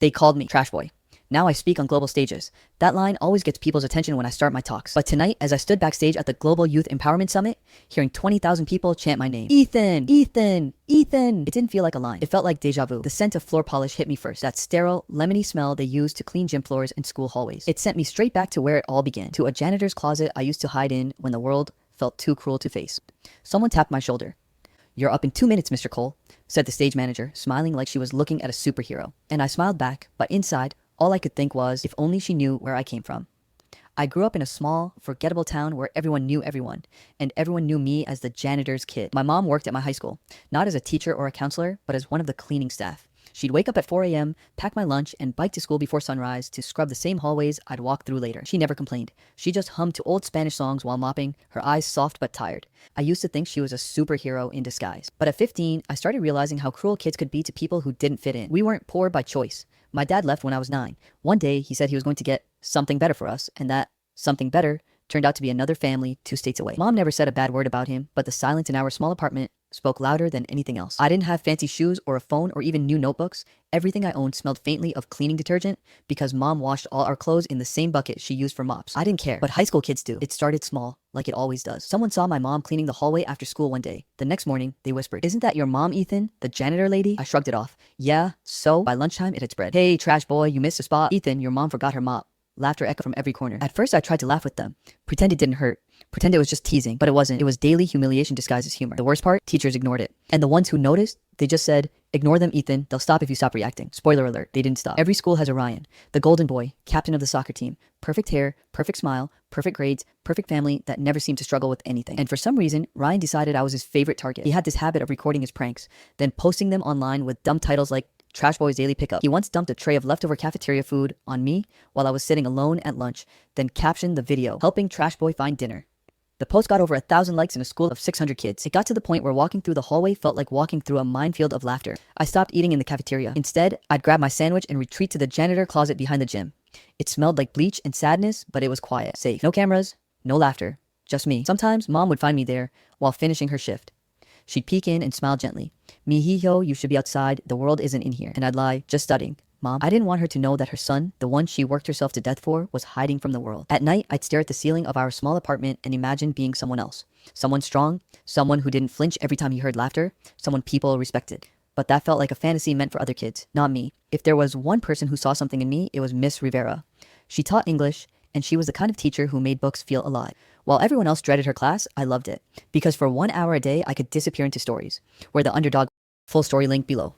They called me Trash Boy. Now I speak on global stages. That line always gets people's attention when I start my talks. But tonight, as I stood backstage at the Global Youth Empowerment Summit, hearing 20,000 people chant my name, Ethan, Ethan, Ethan, it didn't feel like a line. It felt like deja vu. The scent of floor polish hit me first. That sterile, lemony smell they use to clean gym floors and school hallways. It sent me straight back to where it all began, to a janitor's closet I used to hide in when the world felt too cruel to face. Someone tapped my shoulder. "You're up in 2 minutes, Mr. Cole," said the stage manager, smiling like she was looking at a superhero. And I smiled back, but inside, all I could think was, if only she knew where I came from. I grew up in a small, forgettable town where everyone knew everyone, and everyone knew me as the janitor's kid. My mom worked at my high school, not as a teacher or a counselor, but as one of the cleaning staff. She'd wake up at 4 a.m., pack my lunch, and bike to school before sunrise to scrub the same hallways I'd walk through later. She never complained. She just hummed to old Spanish songs while mopping, her eyes soft but tired. I used to think she was a superhero in disguise. But at 15, I started realizing how cruel kids could be to people who didn't fit in. We weren't poor by choice. My dad left when I was 9. One day, he said he was going to get something better for us, and that something better turned out to be another family 2 states away. Mom never said a bad word about him, but the silence in our small apartment spoke louder than anything else. I didn't have fancy shoes or a phone or even new notebooks. Everything I owned smelled faintly of cleaning detergent because mom washed all our clothes in the same bucket she used for mops. I didn't care, but high school kids do. It started small, like it always does. Someone saw my mom cleaning the hallway after school one day. The next morning, they whispered, "Isn't that your mom, Ethan? The janitor lady?" I shrugged it off. Yeah, so by lunchtime it had spread. "Hey, trash boy, you missed a spot. Ethan, your mom forgot her mop." Laughter echoed from every corner. At first I tried to laugh with them. Pretend it didn't hurt. Pretend it was just teasing. But it wasn't. It was daily humiliation disguised as humor. The worst part, teachers ignored it. And the ones who noticed, they just said, "Ignore them, Ethan. They'll stop if you stop reacting." Spoiler alert, they didn't stop. Every school has a Ryan, the golden boy, captain of the soccer team. Perfect hair, perfect smile, perfect grades, perfect family that never seemed to struggle with anything. And for some reason, Ryan decided I was his favorite target. He had this habit of recording his pranks, then posting them online with dumb titles like Trash Boy's Daily Pickup. He once dumped a tray of leftover cafeteria food on me while I was sitting alone at lunch, then captioned the video, "Helping Trash Boy find dinner." The post got over 1,000 likes in a school of 600 kids. It got to the point where walking through the hallway felt like walking through a minefield of laughter. I stopped eating in the cafeteria. Instead, I'd grab my sandwich and retreat to the janitor closet behind the gym. It smelled like bleach and sadness, but it was quiet, safe. No cameras, no laughter, just me. Sometimes mom would find me there while finishing her shift. She'd peek in and smile gently. "Mihijo, you should be outside. The world isn't in here." And I'd lie, "Just studying, Mom." I didn't want her to know that her son, the one she worked herself to death for, was hiding from the world. At night, I'd stare at the ceiling of our small apartment and imagine being someone else. Someone strong, someone who didn't flinch every time he heard laughter, someone people respected. But that felt like a fantasy meant for other kids, not me. If there was one person who saw something in me, it was Miss Rivera. She taught English, and she was the kind of teacher who made books feel alive. While everyone else dreaded her class, I loved it. Because for 1 hour a day, I could disappear into stories. Where the underdog. Full story link below.